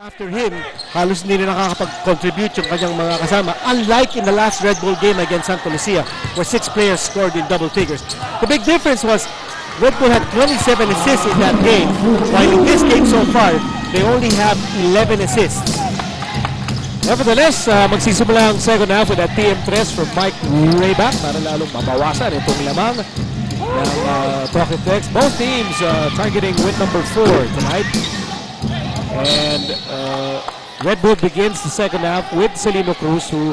After him, halos hindi na nakakapag-contribute yung kanyang mga kasama. Unlike in the last Red Bull game against Santa Lucia, where 6 players scored in double figures. The big difference was Red Bull had 27 assists in that game, while in this game so far, they only have 11 assists. Nevertheless, magsisimula ang second half with a TM3 from Mike Rayback para lalong mabawasan itong lamang ng Talking Tex. Both teams targeting win number 4 tonight. And Red Bull begins the second half with Celino Cruz, who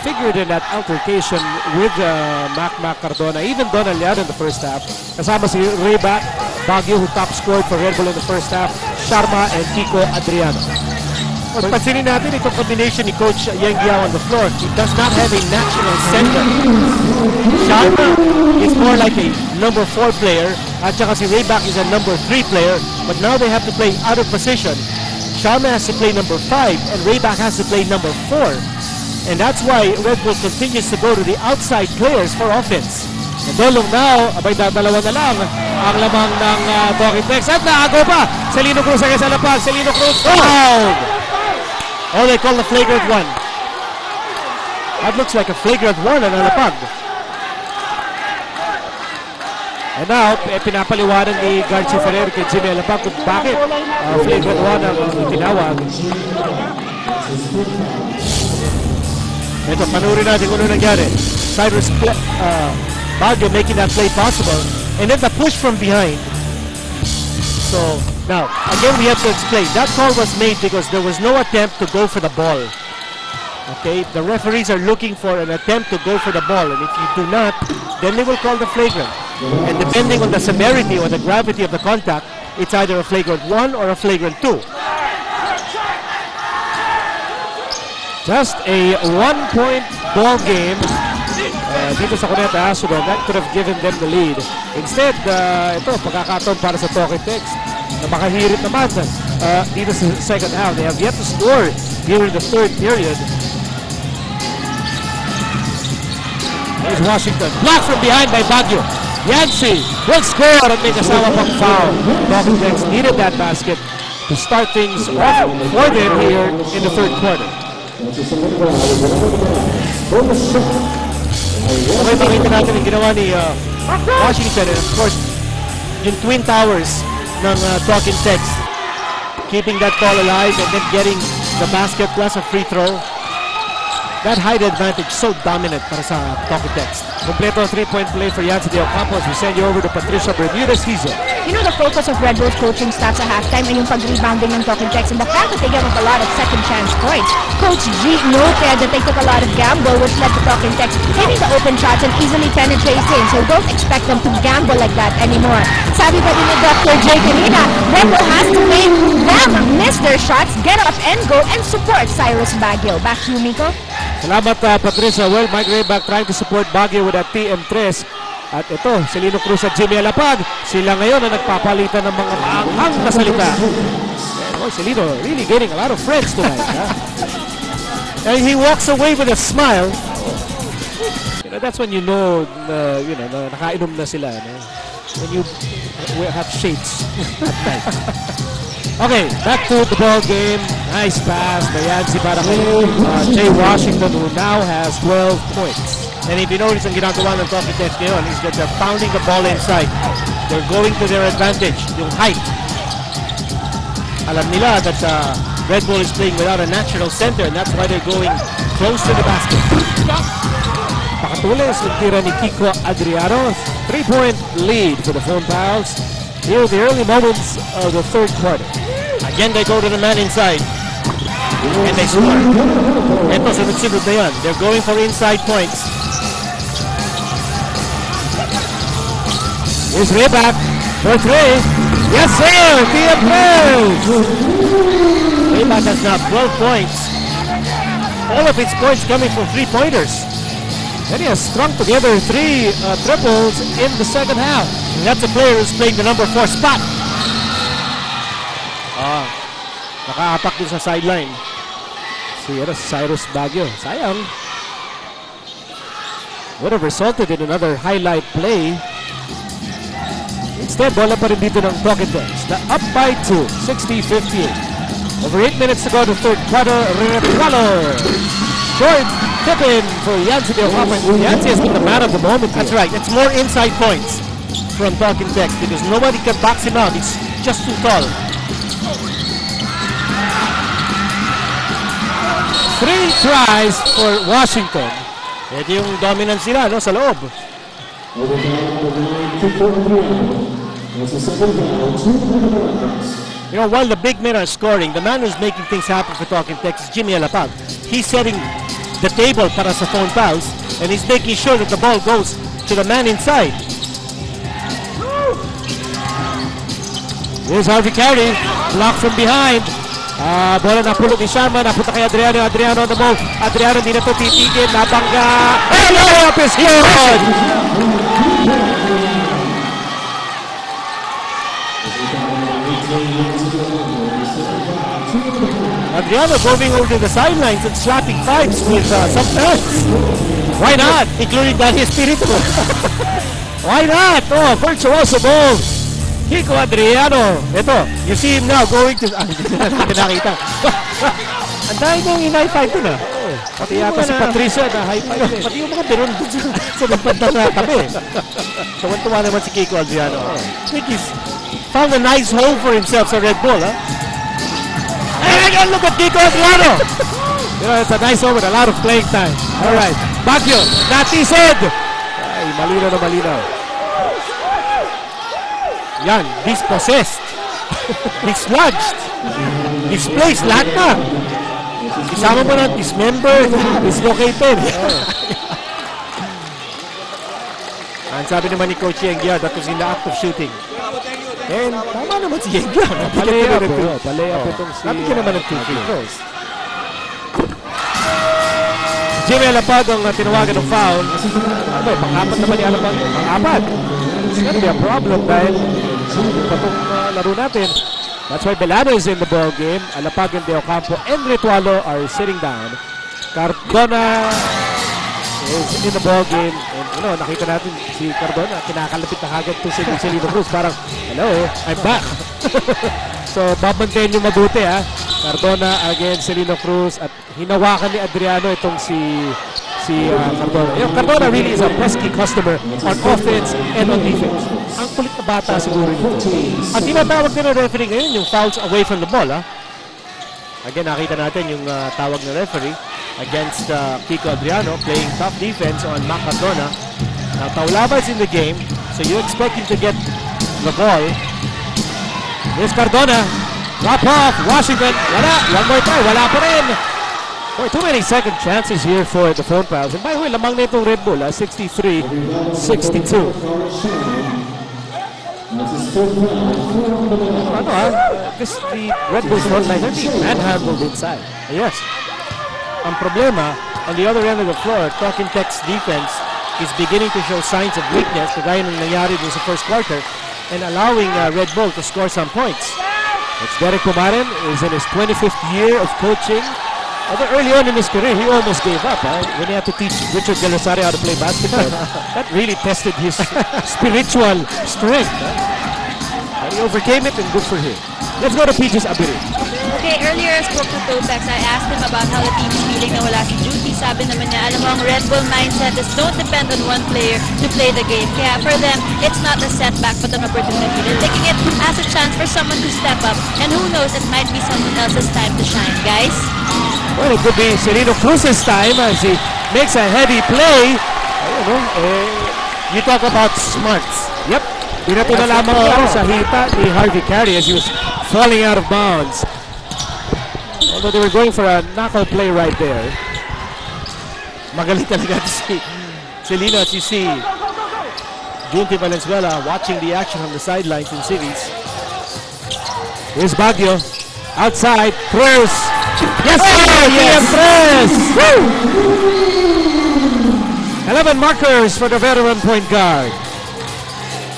figured in that altercation with Mac Cardona, even Don Aliado in the first half. Kasama si Rayback, Baguio, who top scored for Red Bull in the first half, Sharma and Kiko Adriano. Pansinin natin itong combination ni Coach Yang Giao on the floor. He does not have a natural center. Sharma is more like a number 4 player, at saka si Rayback is a number 3 player, but now they have to play out of position. Sharma has to play number 5 and Rayback has to play number 4. And that's why Red Bull continues to go to the outside players for offense. Nadolong now, abay dalawa na lang ang lamang ng Talking Tex. At naago pa! Celino Cruz ang isa lapag. Celino Cruz fouled! Oh, they call the flagrant one. That looks like a flagrant one and nalapag. And now, pinapaliwanag ni Garcia Ferrer kay Jimmy Alapag kung bakit flagrant one ang tinawag. Ito, panurin natin kung ano nangyari. Cyrus Baguio making that play possible. And then the push from behind. So, now, again we have to explain. That call was made because there was no attempt to go for the ball. Okay, the referees are looking for an attempt to go for the ball. And if you do not, then they will call the flagrant. And depending on the severity or the gravity of the contact, it's either a flagrant 1 or a flagrant 2. Just a 1-point ball game dito sa Cuneta Astrodome. That could have given them the lead. Instead, ito, pagkakataon para sa Talking Tex na makahirit naman dito sa second half. They have yet to score during the third period. Here's Washington. Blocked from behind by Baguio. Yancy will score at may kasama pang foul. Talking Tex needed that basket to start things off for them here in the third quarter. Okay, pakita natin ang ginawa ni Washington, and of course yung Twin Towers ng Talking Tex, keeping that ball alive and then getting the basket plus a free throw. That height advantage so dominant para sa Talking Tex. Kompleto ang 3-point play for Yancy De Ocampos. We send you over to Patricia Bermudez-Hizo. You know, the focus of Red Bull's coaching staff sa halftime ay yung pag-rebounding ng Talking Tex and the fact that they gave up a lot of second chance points. Coach G noted that they took a lot of gamble, which led to Talking Tex hitting the open shots and easily penetrating. So don't expect them to gamble like that anymore. Sabi pa din ni Dr. J kanina, Red Bull has to make them miss their shots, get up and go, and support Cyrus Baguio. Back to you, Miko. Salamat, Patricia. Well, Mike Rayback trying to support Baguio with that TM3. At ito, Celino Cruz at Jimmy Alapag. Sila ngayon na nagpapalitan ng mga maanghang na salita. Oh, Celino really gaining a lot of friends tonight. And he walks away with a smile. You know, that's when you know, nakainom na sila. No? When you have shades at night. Okay, back to the ball game. Nice pass by Yancy para kay Jay Washington, who now has 12 points. And if you notice ang ginagawa ng Talking Tex ngayon is that they're pounding the ball inside. They're going to their advantage, yung height. Alam nila that Red Bull is playing without a natural center, and that's why they're going close to the basket. Pakatulis yung tira ni Kiko Adriano. 3-point lead for the Phone Pals. Here are the early moments of the third quarter. Again, they go to the man inside. And they score. Ito, sunod-sunod na yan. They're going for inside points. Here's Rayback for 3. Yes, sir! TM3! Rayback has now 12 points. All of its points coming from 3-pointers. And he has strung together 3 triples in the second half. And that's a player who's playing the number 4 spot. Nakaapak din sa sideline. Si Cyrus Baguio. Sayang. Would have resulted in another highlight play. Instead, bola pa rin dito ng Talking Tex. Up by 2, 60-58. Over 8 minutes to go to third quarter. Retualo. Short tip-in for Yancy De Ocampo. Yancy has been the man of the moment. That's right. It's more inside points from Talking Tex because nobody can box him out. He's just too tall. 3 tries for Washington. Ito yung dominance nila, no, sa loob. You know, while the big men are scoring, the man who's making things happen for Talking Tex is Jimmy Alapag. He's setting the table para sa phone fouls, and he's making sure that the ball goes to the man inside. Here's Harvey Carey, blocked from behind. Bola napulot ni Sharma, napunta kay Adriano. Adriano on the move. Adriano hindi na ito titigil. Nabangga. Hello, up is good! Adriano going over to the sidelines and slapping fives with some fans. Why not? Including Danny Espiritu. Why not? Oh, virtuoso ball. Kiko Adriano. Ito, you see him now going to... hindi na natin nakita. Ang dahil niyang in-high-five dun ah. Pati yata si Patricia na high-five eh. Pati yung mga biron dun sa nagpandang na tabi. Tuwan-tuwa naman si Kiko Adriano. I think he's found a nice home for himself sa Red Bull, ha? And look at Kiko Adriano! You know, it's a nice home with a lot of playing time. Alright, Baguio, natisod! Ay, malinaw na malinaw. Yan, dispossessed. Dislodged. Displaced, lahat na. Isama mo na, dismembered, dislocated. Ang sabi naman ni Coach Yengia, that was in the act of shooting. And tama naman si Yengia. Palay-up itong si... Sabi ka naman ng 2 free throws. Jimmy Alapag ang tinawagan ng foul. Ano, pang-apat naman ni Alapag. Pang-apat. It's gonna be a problem dahil patong laro natin. That's why Belano is in the ball game. Alapag and De Ocampo and Retualo are sitting down. Cardona is in the ball game. And you know, nakita natin si Cardona, kinakalapit na kagad to si Celino Cruz. Parang, hello, I'm back. So, babantayan nyo mabuti ha. Cardona against Celino Cruz at hinawakan ni Adriano itong si Cardona. You know, Cardona really is a pesky customer on offense and on defense. Ang kulit na bata siguro nito. Ang tinatawag din ng referee ngayon, yung fouls away from the ball ha. Again, nakita natin yung tawag ng referee against Kiko Adriano playing tough defense on Mac Cardona. Now, Taulaba is in the game, so you expect him to get the ball. Here's Cardona. Drop off. Washington. Wala. One more time. Wala pa rin. Boy, too many second chances here for the phone fouls. And by the way, lamang na itong Red Bull. 63-62. Ano ha? Because the Red Bull's frontline, they're being manhandled inside. Yes. Ang problema, on the other end of the floor, Talking Tex defense is beginning to show signs of weakness. Kagaya nung nangyari dun sa first quarter. And allowing Red Bull to score some points. It's Derek Pumaren is in his 25th year of coaching. Although early on in his career, he almost gave up. When he had to teach Richard De La Salle how to play basketball. That really tested his spiritual strength. And he overcame it, and good for him. Let's go to Peaches Abiri. Okay, earlier I spoke to Topex. I asked him about how the team's feeling na wala si Judy. Sabi naman niya, alam mo, ang Red Bull mindset is don't depend on one player to play the game. Kaya for them, it's not a setback but an opportunity. They're taking it as a chance for someone to step up. And who knows, it might be someone else's time to shine, guys. Well, it could be Celino Cruz's time as he makes a heavy play. You talk about smarts. Yep. Binato na lamang yan sa hita ni Harvey Carey as he was falling out of bounds. Although they were going for a knockout play right there. Magaling talaga si Celino as you see Junti Valenzuela watching the action from the sidelines in series. Here's Baguio. Outside. Cruz. Yes, sir! Yes! Cruz! 11 markers for the veteran point guard.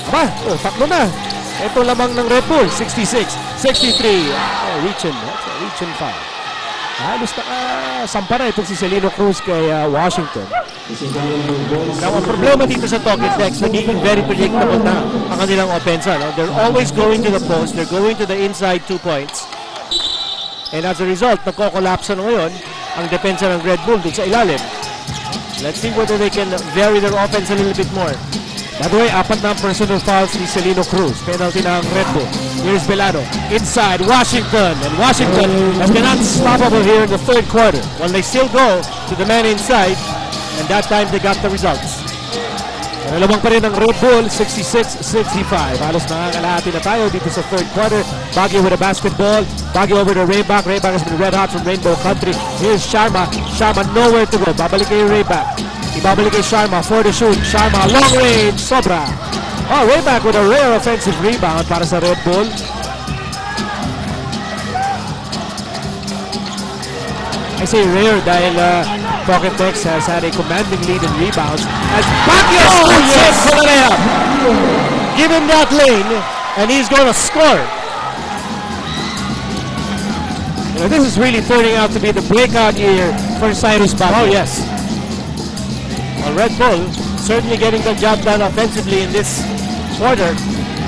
Aba, tatlo na. Ito lamang ng Red Bull. 66, 63. Reach-in. That's a reach-in foul. Halos sampa na itong si Celino Cruz kay Washington. Now, ang problema dito sa Talking Tex, nagiging very predictable na ang kanilang offense. No? They're always going to the post. They're going to the inside 2 points. And as a result, nagko-collapse na ngayon ang depensa ng Red Bull dun sa ilalim. Let's see whether they can vary their offense a little bit more. By the way, 4 na ang personal fouls ni Celino Cruz. Penalty na ang Red Bull. Here's Velano. Inside, Washington. And Washington has been unstoppable here in the third quarter. Well, they still go to the man inside. And that time, they got the results. Nalamang pa rin ang Red Bull, 66-65. Halos nakakalahati na tayo dito sa third quarter. Baguio with a basketball. Baguio over to Rayback. Rayback has been red hot from Rainbow Country. Here's Sharma. Sharma nowhere to go. Babalik kay Rayback. Ibabalik kay Sharma for the shoot. Sharma long range. Sobra. Oh, Rayback with a rare offensive rebound para sa Red Bull. I say rare dahil Pocket Tex has had a commanding lead in rebounds as Baguio yes! For the layup. Give him that lane and he's going to score. You know, this is really turning out to be the breakout year for Cyrus Baguio. Oh yes. Well, Red Bull certainly getting the job done offensively in this quarter.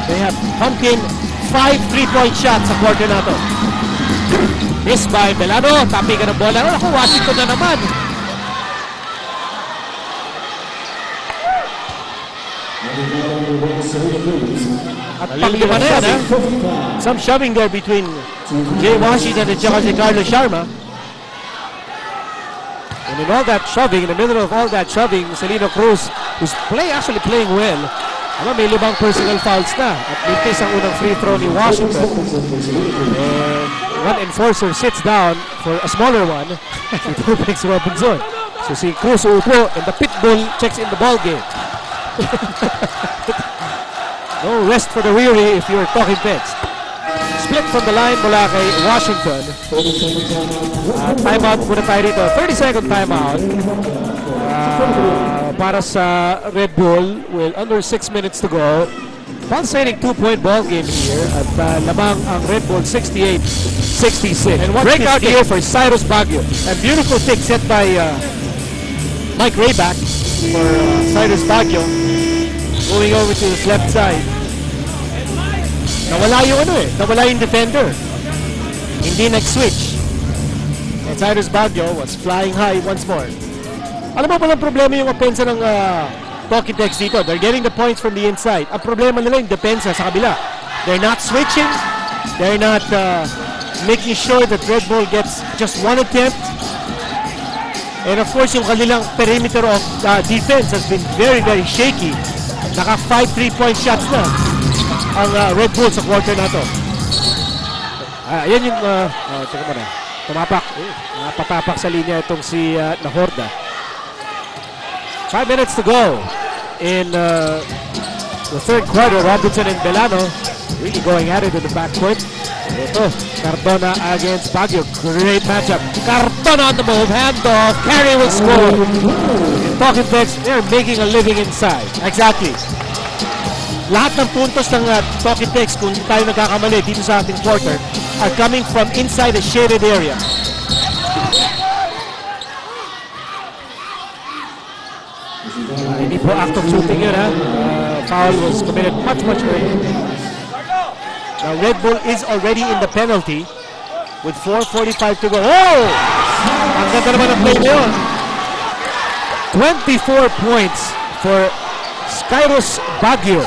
They have pumped in 5 3-point shots sa quarter na to. Miss by Velano, tapi ka ng bola. Ako, Washington na naman. At panglima na yan, ha? Some shoving there between Jay Washington and si Carlos Sharma. And in all that shoving, in the middle of all that shoving, Celino Cruz, who's actually playing well, may 5 personal fouls na. At mintis ang unang free throw ni Washington. And one enforcer sits down for a smaller one. Si Tupex Robinson. So si Cruz upo and the pitbull checks in the ball game. No rest for the weary if you're talking Pets. Split from the line mula kay Washington. Timeout muna tayo dito. 30-second timeout. Para sa Red Bull with under 6 minutes to go. Pulsating 2-point ball game here at lamang ang Red Bull 68-66. And breakout here for Cyrus Baguio. A beautiful kick set by Mike Rayback for Cyrus Baguio. Going over to his left side. Nawala yung defender. Hindi nag-switch. And Cyrus Baguio was flying high once more. Alam mo palang problema yung opensa ng Pocket Tex dito. They're getting the points from the inside. Ang problema nila yung depensa sa kabila. They're not switching. They're not making sure that Red Bull gets just one attempt. And of course, yung kanilang perimeter of defense has been very, very shaky. Naka 5 3-point shots na ang Red Bull sa quarter na to. Yan yung teka muna. Tumapak. Napatapak sa linya itong si Nahorda. 5 minutes to go in the third quarter. Robinson and Velano really going at it in the backcourt. Ito, Cardona against Baguio. Great matchup. Cardona on the move. Handoff. Carey will score. In Pocket Tex, they're making a living inside. Exactly. Lahat ng puntos ng Pocket Tex, kung tayo nagkakamali dito sa ating quarter, are coming from inside the shaded area. Hindi po act of shooting yun, ha? Foul was committed much earlier. Now Red Bull is already in the penalty with 4:45 to go. Oh! Ang ganda naman ang play na yun. 24 points for Cyrus Baguio.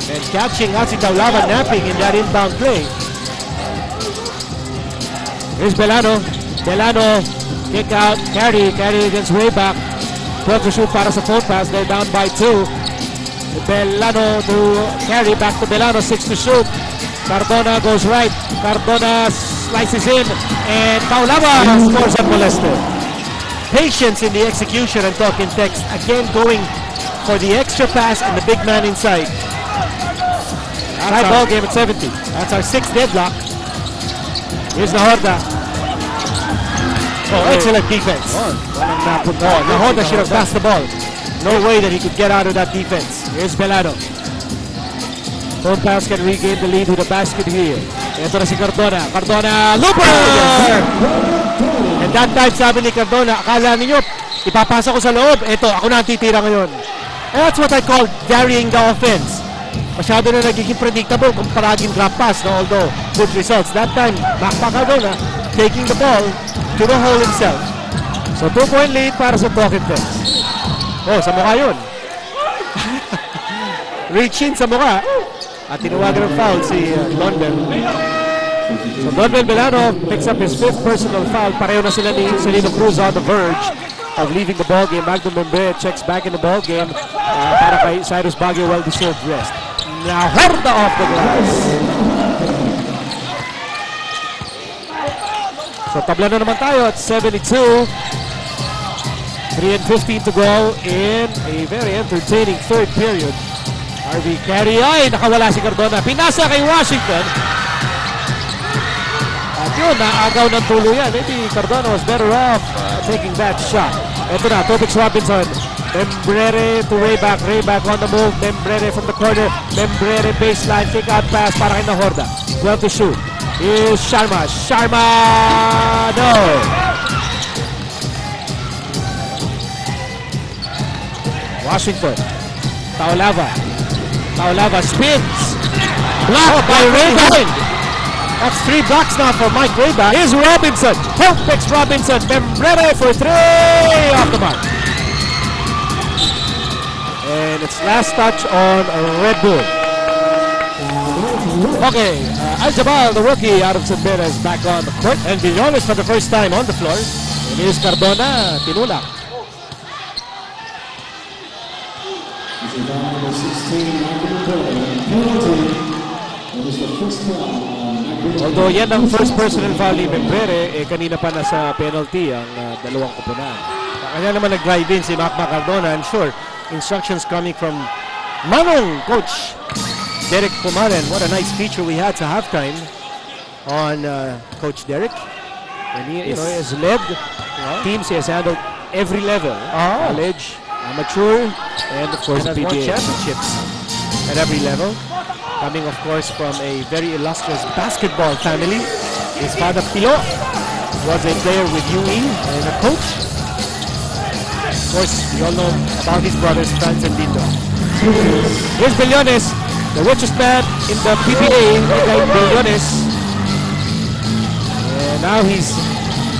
And catching Atsi Taulava napping in that inbound play. Here's Velano. Velano, kick out, Carey against Rayback. 12 to shoot para sa full pass. They're down by 2. Velano to Carey, back to Velano, 6 to shoot. Cardona goes right. Cardona slices in. And Taulava scores unmolested. Patience in the execution and Talking Tex. Again going for the extra pass and the big man inside. High ball game at 70. That's our 6th deadlock. Here's Nahorda. Oh, excellent defense. Nahorda should have passed the ball. No way that he could get out of that defense. Here's Velano. Phone pass can regain the lead with a basket here. Ito na si Cardona. Cardona, looper! And that time, sabi ni Cardona, akala ninyo, ipapasa ko sa loob. Ito, ako na ang titira ngayon. And that's what I call varying the offense. masyado na nagiging predictable kung paraging drop pass, no? Although good results. That time, Macpac Cardona taking the ball to the hole himself. So 2-point lead para sa Talking Tex. Oh, sa mukha yun. Reach in sa mukha. At tinuwagan ng foul si Don Bell. So Don Bell Belano picks up his 5th personal foul. Pareho na sila ni Celino Cruz on the verge of leaving the ball game. Magno Membre checks back in the ball game para kay Cyrus Baguio, well-deserved rest. Now Horda off the glass. So tabla na naman tayo at 72. 3:15 to go in a very entertaining third period. RV carry. Ay, nakawala si Cardona. Pinasa kay Washington. At yun, naagaw ng tuluyan. Maybe Cardona was better off taking that shot. Ito na, Topix Robinson. Membrere to Rayback. Rayback on the move. Membrere from the corner. Membrere baseline. Kick out pass para kay Nahorda. 12 to shoot. Is Sharma. Sharma! No! Washington. Taolava. Taolava spins. Blocked by Rayback. That's 3 blocks now for Mike Rayback. Here's Robinson. Help picks Robinson. Membrere for 3. Off the mark. And it's last touch on Red Bull. Okay. Al-Jabal, the rookie out of San Beda, is back on the court. And Villones for the first time on the floor. And here's Cardona. Tinulak. Although yan ang first personal foul ni Membrere, kanina pa nasa penalty ang dalawang kupunan. Kanya naman nag-drive in si Macpac Cardona, and sure, instructions coming from Manong Coach Derek Pumaren. What a nice feature we had sa halftime on Coach Derek. And he has led teams, he has handled every level, college, amateur, and of course PGA championships at every level. Coming of course from a very illustrious basketball family. His father Pilo was a player with UE and a coach. Of course, we all know about his brothers Franz and Lindo. Here's Villones, the richest man in the PBA, Villones. And now he's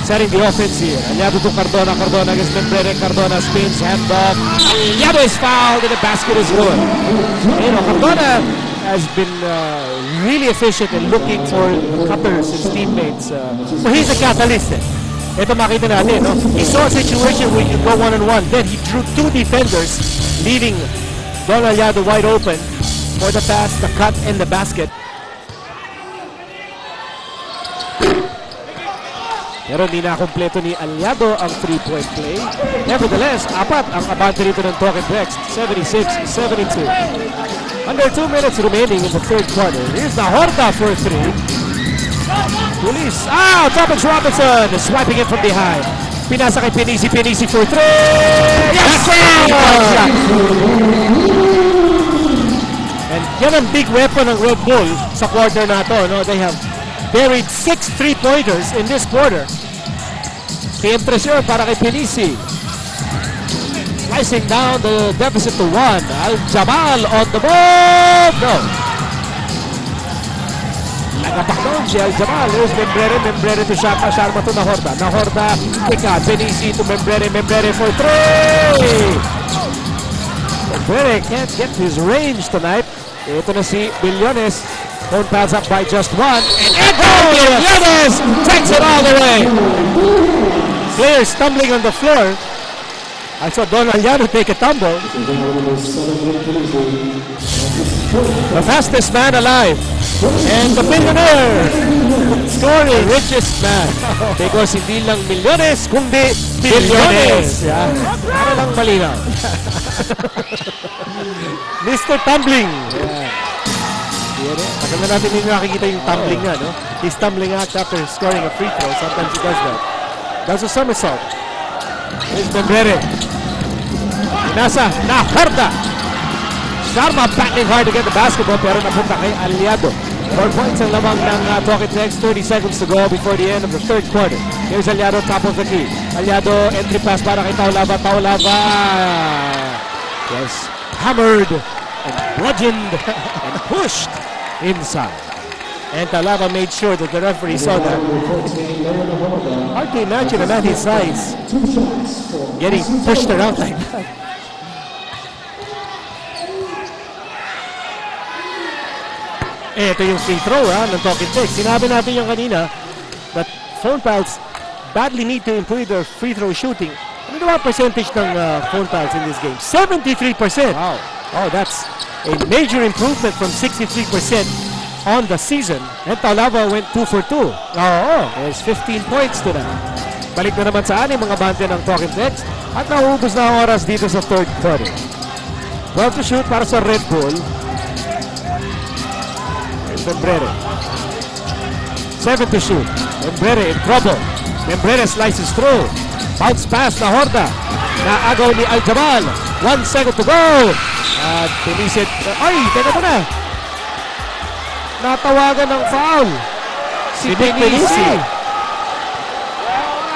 setting the offense here. Aliado to Cardona. Cardona against Membrere. Cardona spins, handoff. Aliado is fouled and the basket is good. You know, Cardona has been really efficient in looking for cutters, his teammates. So he's a catalyst. Ito makita natin, no? He saw a situation where you go one-on-one. Then he drew 2 defenders, leaving Don Aliado wide open for the pass, the cut, and the basket. Pero hindi na kompleto ni Aliado ang 3-point play. Nevertheless, 4 ang abante rito ng Talking Tex, 76-72. Under 2 minutes remaining in the third quarter. Here's the Horda for 3. Police. Topix Robinson swiping it from behind. Pinasa kay Pinisi. Pinisi for 3. Yes! And yan ang big weapon ng Red Bull sa quarter na to. No? They have buried 6 3-pointers in this quarter. Team pressure para kay Pinisi. Slicing down the deficit to 1. Al-Jabal on the move. No. Nagapak doon si Al-Jabal. Here's Membrere. Membrere to Sharma. Sharma to Nahorda. Nahorda. Pika. Pinisi to Membrere. Membrere for 3. Membrere can't get his range tonight. Ito na si Villones. Phone pass up by just 1. And Villones takes it all the way. Players stumbling on the floor. I saw Don Aliado take a tumble. The fastest man alive. And the billionaire. Scoring richest man. Because hindi lang milyones, kundi bilyones. Yeah. Para lang malinaw. Mr. Tumbling. Yeah. Tagal na natin hindi nakikita yung tumbling nga, no? He's tumbling out after scoring a free throw. Sometimes he does that. That's a somersault. Here's Membrere. Nasa Nahorda. Sharma battling hard to get the basketball pero napunta kay Aliado. 4 points ang lamang ng Talking Tex. 30 seconds to go before the end of the third quarter. Here's Aliado, top of the key. Aliado, entry pass para kay Taolava. Taolava. Yes. Hammered and bludgeoned and pushed inside. And Talaba made sure that the referee saw that. Hard to imagine a man his size getting pushed around like that. Ito yung free throw ng Talking Tex. Sinabi natin yung kanina that Phone Pals badly need to improve their free throw shooting. Ano ba percentage ng Phone Pals in this game? 73%. Wow. Oh, that's a major improvement from 63% on the season. And Talaba went 2 for 2. Oo. There's 15 points to that. Balik na naman sa anim mga bante ng Talking Tex. At nauubos na ang oras dito sa third quarter. 12 to shoot para sa Red Bull. Membrere. 7 to shoot. Membrere in trouble. Membrere slices through. Bounce pass na Horta. Naagaw ni Al-Jamal. 1 second to go. At pinisit. Ay, teka na. Natawagan ng foul. Si Pinisi.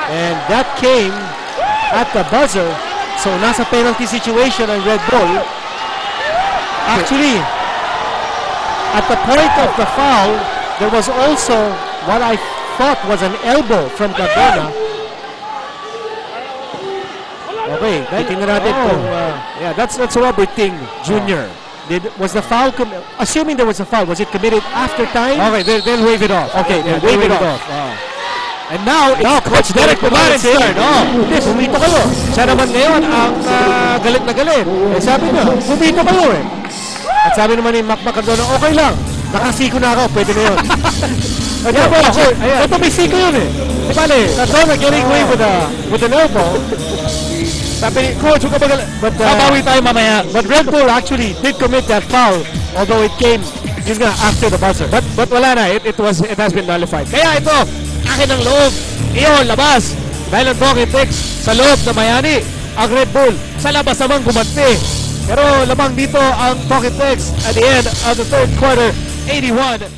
And that came at the buzzer. So nasa penalty situation ang Red Bull. Actually, at the point of the foul, there was also what I thought was an elbow from Cardona. Okay, titingnan natin kung yeah, that's Robert Ting Jr. Was the foul assuming there was a foul, was it committed after time? Okay, they'll wave it off. Okay, they'll wave it off. And now Coach Derek Pumaren's turn. Hindi, pumito kayo. Siya naman ngayon ang galit na galit. Eh, sabi niya, pumito kayo eh. At sabi naman ni Mac Cardona, okay lang. Nakasiko na ako, pwede na yun. Kaya po, ito may siko yun eh. Di ba Cardona getting away with an elbow. Sabi ni Coach, huwag ka magalit. Babawi tayo mamaya. But Red Bull actually did commit that foul, although it came after the buzzer. But wala na, it has been nullified. Kaya ito, akin ang loob. Iyon, labas. Dahil ang Talking Tex sa loob na Mayani. Ang Red Bull sa labas naman gumanti. Pero lamang dito ang Talking Tex at the end of the third quarter, 81.